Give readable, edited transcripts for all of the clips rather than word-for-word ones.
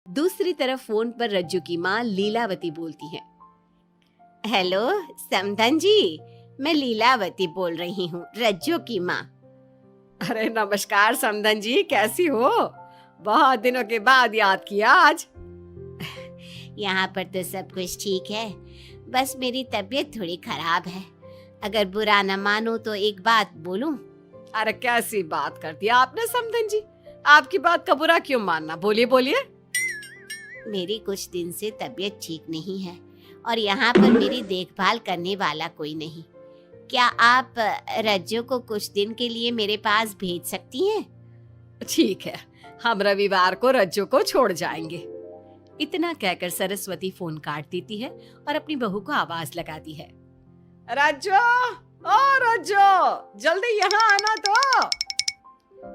दूसरी तरफ फोन पर रज्जू की माँ लीलावती बोलती है। हेलो समधन जी, मैं लीलावती बोल रही हूँ, रज्जू की माँ। अरे नमस्कार समधन जी, कैसी हो? बहुत दिनों के बाद याद किया आज। यहाँ पर तो सब कुछ ठीक है, बस मेरी तबीयत थोड़ी खराब है। अगर बुरा न मानो तो एक बात बोलूं? अरे कैसी बात कर दी आपने समधन जी, आपकी बात का बुरा क्यों मानना, बोलिए बोलिए। मेरी कुछ दिन से तबीयत ठीक नहीं है और यहाँ पर मेरी देखभाल करने वाला कोई नहीं। क्या आप रज्जू को कुछ दिन के लिए मेरे पास भेज सकती हैं? ठीक है, हम रविवार को रज्जू को छोड़ जाएंगे। इतना कहकर सरस्वती फोन काट देती है और अपनी बहू को आवाज लगाती है। रज्जू, ओ रज्जू, जल्दी यहाँ आना तो।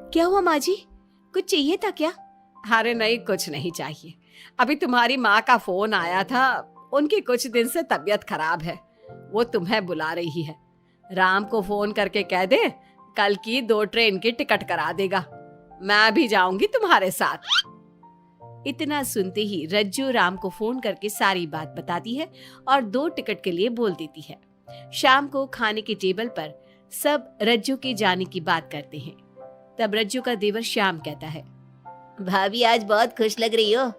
क्या हुआ माँ जी, कुछ चाहिए था क्या? अरे नहीं, कुछ नहीं चाहिए। अभी तुम्हारी माँ का फोन आया था, उनकी कुछ दिन से तबीयत खराब है, वो तुम्हें बुला रही है। राम को फोन करके कह दे कल की 2 ट्रेन की टिकट करा देगा, मैं भी जाऊंगी तुम्हारे साथ। इतना सुनते ही रज्जू राम को फोन करके सारी बात बताती है और 2 टिकट के लिए बोल देती है। शाम को खाने के टेबल पर सब रज्जू के जाने की बात करते हैं। तब रज्जू का देवर श्याम कहता है, भाभी आज बहुत खुश लग रही हो,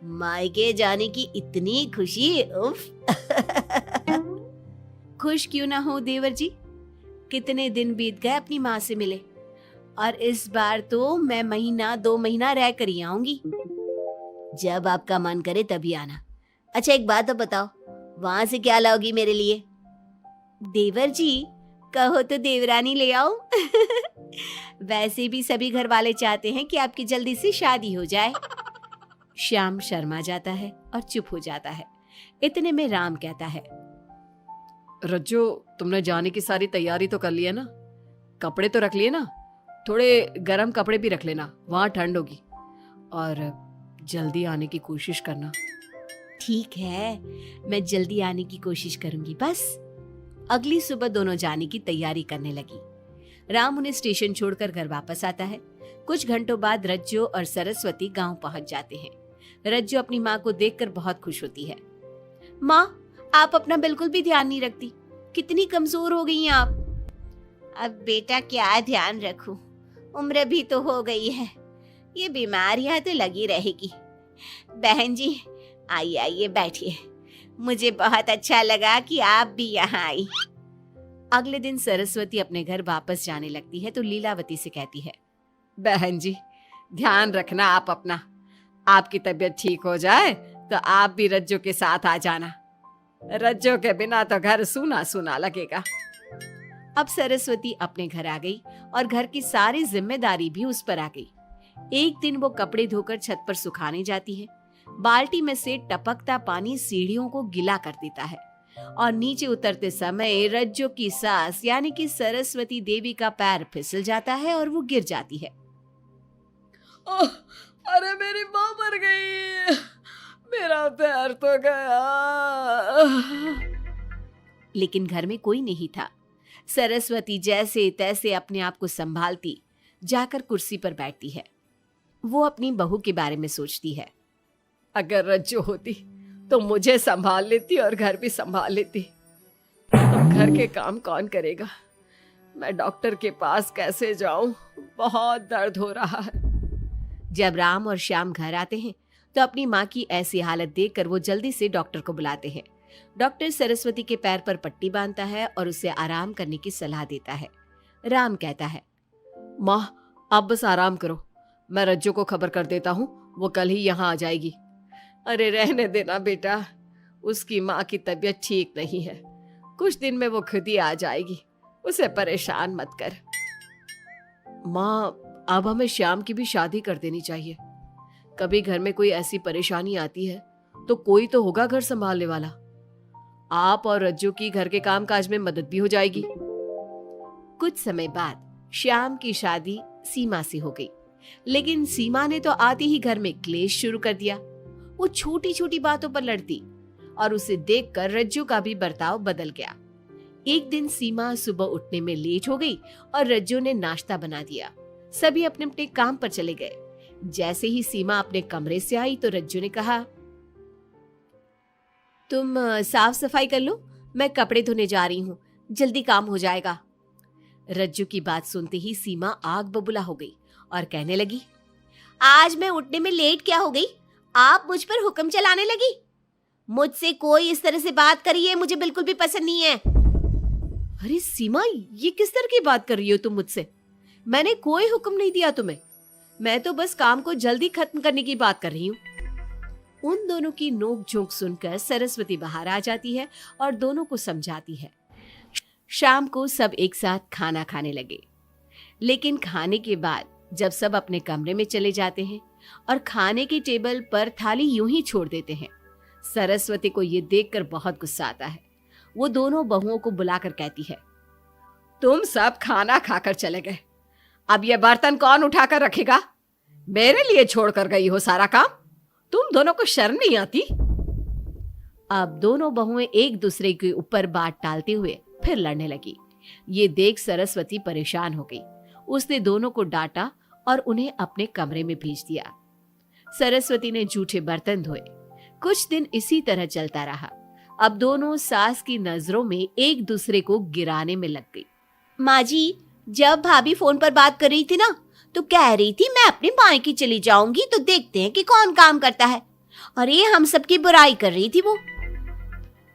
मायके जाने की इतनी खुशी, उफ। खुश क्यों ना हो देवर जी, कितने दिन बीत गए अपनी माँ से मिले, और इस बार तो मैं 1-2 महीना रह कर ही आऊंगी। जब आपका मन करे तभी आना। अच्छा एक बात तो बताओ, वहां से क्या लाओगी मेरे लिए? देवर जी कहो तो देवरानी ले आओ। वैसे भी सभी घर वाले चाहते हैं कि आपकी जल्दी से शादी हो जाए। श्याम शर्मा जाता है और चुप हो जाता है। इतने में राम कहता है, रज्जू, तुमने जाने की सारी तैयारी तो कर ली है ना? कपड़े तो रख लिए ना? थोड़े गर्म कपड़े भी रख लेना, वहां ठंड होगी, और जल्दी आने की कोशिश करना। ठीक है, मैं जल्दी आने की कोशिश करूंगी बस। अगली सुबह दोनों जाने की तैयारी करने लगी। राम उन्हें स्टेशन छोड़कर घर वापस आता है। कुछ घंटों बाद रज्जू और सरस्वती गांव पहुंच जाते हैं। रज्जू अपनी माँ को देखकर बहुत खुश होती है। माँ, आप अपना बिल्कुल भी ध्यान नहीं रखती, कितनी कमजोर हो गई हैं आप। अब बेटा क्या ध्यान रखूं, उम्र भी तो हो गई है, ये बीमारियां तो लगी रहेगी। बहन जी आइए आइए बैठिए, मुझे बहुत अच्छा लगा कि आप भी यहाँ आई। अगले दिन सरस्वती अपने घर वापस जाने लगती है तो लीलावती से कहती है, बहन जी ध्यान रखना आप अपना, आपकी तबीयत ठीक हो जाए तो आप भी रज्जू के साथ आ जाना, रज्जू के बिना तो घर सूना सूना लगेगा। अब सरस्वती अपने घर आ गई और घर की सारी जिम्मेदारी भी उस पर आ गई। एक दिन वो कपड़े धोकर छत पर सुखाने जाती है। बाल्टी में से टपकता पानी सीढ़ियों को गिला कर देता है और नीचे उतरते समय रज्जू की सास यानी कि सरस्वती देवी का पैर फिसल जाता है और वो गिर जाती है। ओह, अरे मेरी माँ मर गई, मेरा पैर तो गया। लेकिन घर में कोई नहीं था। सरस्वती जैसे तैसे अपने आप को संभालती जाकर कुर्सी पर बैठती है। वो अपनी बहू के बारे में सोचती है, अगर रज्जू होती तो मुझे संभाल लेती और घर भी संभाल लेती। अब घर के काम कौन करेगा? मैं डॉक्टर के पास कैसे जाऊं? बहुत दर्द हो रहा है। जब राम और श्याम घर आते हैं तो अपनी माँ की ऐसी हालत देखकर वो जल्दी से डॉक्टर को बुलाते हैं। डॉक्टर सरस्वती के पैर पर पट्टी बांधता है और उसे आराम करने की सलाह देता है। राम कहता है, माँ आप बस आराम करो, मैं रज्जू को खबर कर देता हूँ, वो कल ही यहाँ आ जाएगी। अरे रहने देना बेटा, उसकी माँ की तबीयत ठीक नहीं है, कुछ दिन में वो खुद ही आ जाएगी, उसे परेशान मत कर। माँ अब हमें श्याम की भी शादी कर देनी चाहिए, कभी घर में कोई ऐसी परेशानी आती है तो कोई तो होगा घर संभालने वाला। आप और रज्जू की घर के काम काज में मदद भी हो जाएगी। कुछ समय बाद श्याम की शादी सीमा से हो गई, लेकिन सीमा ने तो आते ही घर में क्लेश शुरू कर दिया। वो छोटी छोटी बातों पर लड़ती और उसे देखकर रज्जू का भी बर्ताव बदल गया। एक दिन सीमा सुबह उठने में लेट हो गई और रज्जू ने नाश्ता बना दिया। सभी अपने अपने काम पर चले गए। जैसे ही सीमा अपने कमरे से आई तो रज्जू ने कहा, तुम साफ सफाई कर लो, मैं कपड़े धोने जा रही हूँ, जल्दी काम हो जाएगा। रज्जू की बात सुनते ही सीमा आग बबूला हो गई और कहने लगी, आज मैं उठने में लेट क्या हो गई? आप मुझ पर हुक्म चलाने लगी। मुझसे कोई इस तरह से बात करी है मुझे बिल्कुल भी पसंद नहीं है। अरे सीमा, ये किस तरह की बात कर रही हो तुम मुझसे? मैंने कोई हुक्म नहीं दिया तुम्हें, मैं तो बस काम को जल्दी खत्म करने की बात कर रही हूँ। उन दोनों की नोक झोंक सुनकर सरस्वती बाहर आ जाती है और दोनों को समझाती है। शाम को सब एक साथ खाना खाने लगे, लेकिन खाने के बाद जब सब अपने कमरे में चले जाते हैं और खाने की टेबल पर थाली यूं ही छोड़ देते हैं, सरस्वती को ये देखकर बहुत गुस्सा आता है। वो दोनों बहुओं को बुलाकर कहती है, तुम सब खाना खाकर चले गए, अब ये बर्तन कौन उठाकर रखेगा? मेरे लिए छोड़कर गई हो सारा काम। तुम दोनों को शर्म नहीं आती? अब दोनों बहुएं एक दूसरे के ऊपर बात टालते हुए फिर लड़ने लगी। ये देख सरस्वती परेशान हो गई। उसने दोनों को डांटा और उन्हें अपने कमरे में भेज दिया। सरस्वती ने जूठे बर्तन धोए। कुछ दिन इसी तरह चलता रहा। अब दोनों सास की नजरों में एक दूसरे को गिराने में लग गई। माँ जी, जब भाभी फोन पर बात कर रही थी ना, तो कह रही थी मैं अपने मायके चली जाऊंगी तो देखते हैं कि कौन काम करता है। और ये हम सबकी बुराई कर रही थी वो।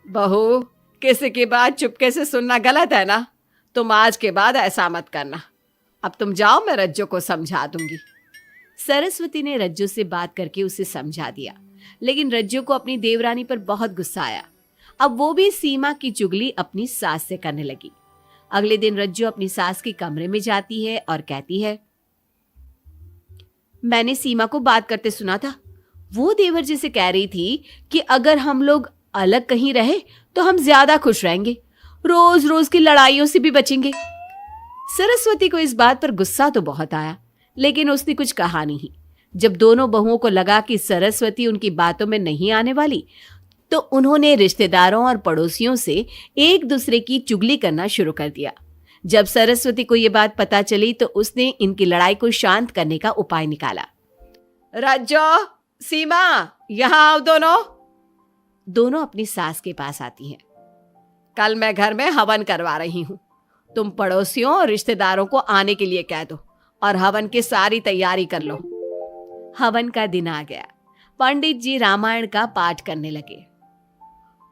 बहू, किसी की बात चुपके से सुनना गलत है ना। तुम आज के बाद ऐसा मत करना। अब तुम जाओ, मैं रज्जू को समझा दूंगी। सरस्वती ने रज्जू से बात करके उसे समझा दिया, लेकिन रज्जू को अपनी देवरानी पर बहुत गुस्सा आया। अब वो भी सीमा की चुगली अपनी सास से करने लगी। अगले दिन रज्जू अपनी सास के कमरे में जाती है और कहती है, मैंने सीमा को बात करते सुना था। वो देवर जी से कह रही थी कि अगर हम लोग अलग कहीं रहे तो हम ज्यादा खुश रहेंगे, रोज रोज की लड़ाइयों से भी बचेंगे। सरस्वती को इस बात पर गुस्सा तो बहुत आया, लेकिन उसने कुछ कहा नहीं। जब दोनों बहुओं को लगा कि सरस्वती उनकी बातों में नहीं आने वाली, तो उन्होंने रिश्तेदारों और पड़ोसियों से एक दूसरे की चुगली करना शुरू कर दिया। जब सरस्वती को ये बात पता चली तो उसने इनकी लड़ाई को शांत करने का उपाय निकाला। रज्जो, सीमा, यहाँ आओ दोनों। दोनों अपनी सास के पास आती हैं। कल मैं घर में हवन करवा रही हूँ। तुम पड़ोसियों और रिश्तेदारों को आने के लिए कह दो और हवन की सारी तैयारी कर लो। हवन का दिन आ गया। पंडित जी रामायण का पाठ करने लगे।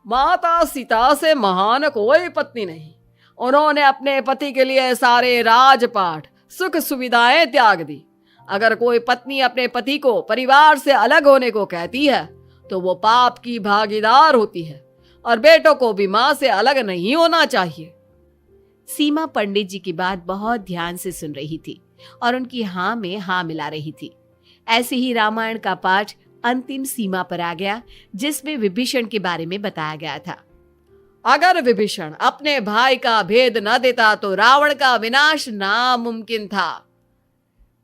माता सीता से महान कोई पत्नी नहीं। उन्होंने अपने पति के लिए सारे राजपाट, सुख सुविधाएं त्याग दी। अगर कोई पत्नी अपने पति को परिवार से अलग होने को कहती है तो वो पाप की भागीदार होती है और बेटों को भी मां से अलग नहीं होना चाहिए। सीमा पंडित जी की बात बहुत ध्यान से सुन रही थी और उनकी हाँ में हाँ मिला रही थी। ऐसे ही रामायण का पाठ अंतिम सीमा पर आ गया, जिसमें विभीषण के बारे में बताया गया था। अगर विभीषण अपने भाई का भेद न देता तो रावण का विनाश नामुमकिन था।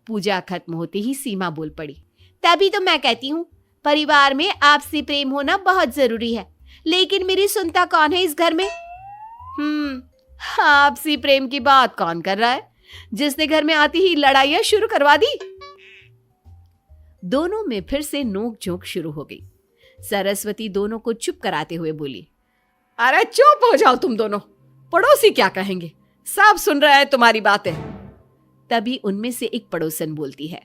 पूजा खत्म होते ही सीमा बोल पड़ी, तभी तो मैं कहती हूँ परिवार में आपसी प्रेम होना बहुत जरूरी है, लेकिन मेरी सुनता कौन है इस घर में? आपसी प्रेम की बात कौन कर रहा है, जिसने घर में आती ही लड़ाइयां शुरू करवा दी? दोनों में फिर से नोक झोंक शुरू हो गई। सरस्वती दोनों को चुप कराते हुए बोली, अरे चुप हो जाओ तुम दोनों, पड़ोसी क्या कहेंगे, सब सुन रहे हैं तुम्हारी बातें। तभी उनमें से एक पड़ोसन बोलती है,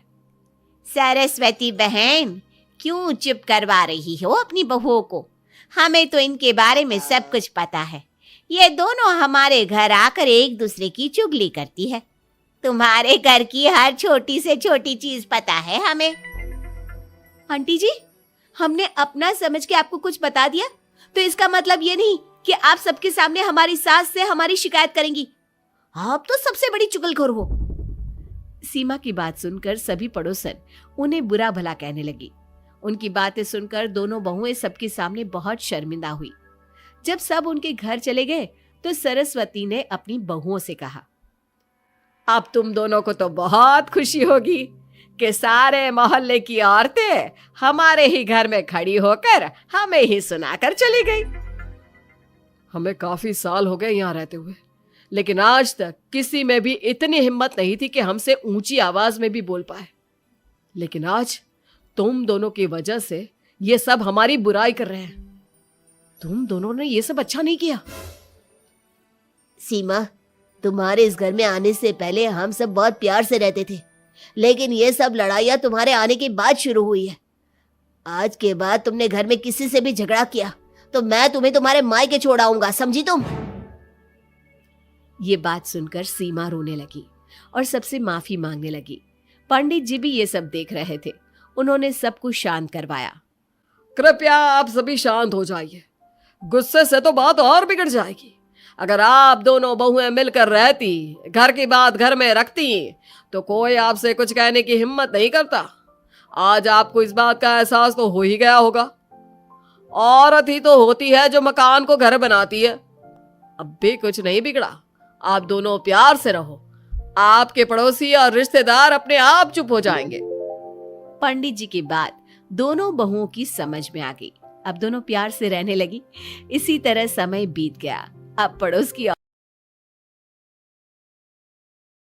सरस्वती बहन, क्यों चुप करवा रही हो अपनी बहुओं को? हमें तो इनके बारे में सब कुछ पता है। ये दोनों हमारे घर आकर एक दूसरे की चुगली करती है। तुम्हारे घर की हर छोटी से छोटी चीज पता है हमें। आंटी जी, हमने अपना समझ के आपको कुछ बता दिया तो इसका मतलब ये नहीं कि आप सबके सामने हमारी सास से हमारी शिकायत करेंगी। आप तो सबसे बड़ी चुगलखोर हो। सीमा की बात सुनकर सभी पड़ोसन उन्हें बुरा भला कहने लगी। उनकी बातें सुनकर दोनों बहुएं सबके सामने बहुत शर्मिंदा हुई। जब सब उनके घर चले गए तो सरस्वती ने अपनी बहुओं से कहा, अब तुम दोनों को तो बहुत खुशी होगी कि सारे मोहल्ले की औरतें हमारे ही घर में खड़ी होकर हमें ही सुनाकर चली गई। हमें काफी साल हो गए यहाँ रहते हुए, लेकिन आज तक किसी में भी इतनी हिम्मत नहीं थी कि हमसे ऊंची आवाज में भी बोल पाए। लेकिन आज तुम दोनों की वजह से ये सब हमारी बुराई कर रहे हैं। तुम दोनों ने ये सब अच्छा नहीं किया। सीमा, तुम्हारे इस घर में आने से पहले हम सब बहुत प्यार से रहते थे, लेकिन ये सब लड़ाइयाँ तुम्हारे आने के बाद शुरू हुई है। आज के बाद तुमने घर में किसी से भी झगड़ा किया तो मैं तुम्हें तुम्हारे मायके छोड़ आऊंगा, समझी तुम? ये बात सुनकर सीमा रोने लगी और सबसे माफी मांगने लगी। पंडित जी भी ये सब देख रहे थे। उन्होंने सबको शांत करवाया। कृपया आप सभी शांत हो जाइए। गुस्से से तो बात और बिगड़ जाएगी। अगर आप दोनों बहुएं मिलकर रहती, घर की बात घर में रखती, तो कोई आपसे कुछ कहने की हिम्मत नहीं करता। आज आपको इस बात का एहसास तो हो ही गया होगा। औरत ही तो होती है जो मकान को घर बनाती है। अब भी कुछ नहीं बिगड़ा। आप दोनों प्यार से रहो। आपके पड़ोसी और रिश्तेदार अपने आप चुप हो जाएंगे। पंडित जी की बात दोनों बहुओं की समझ में आ गई। अब दोनों प्यार से रहने लगी। इसी तरह समय बीत गया। अब पड़ोस की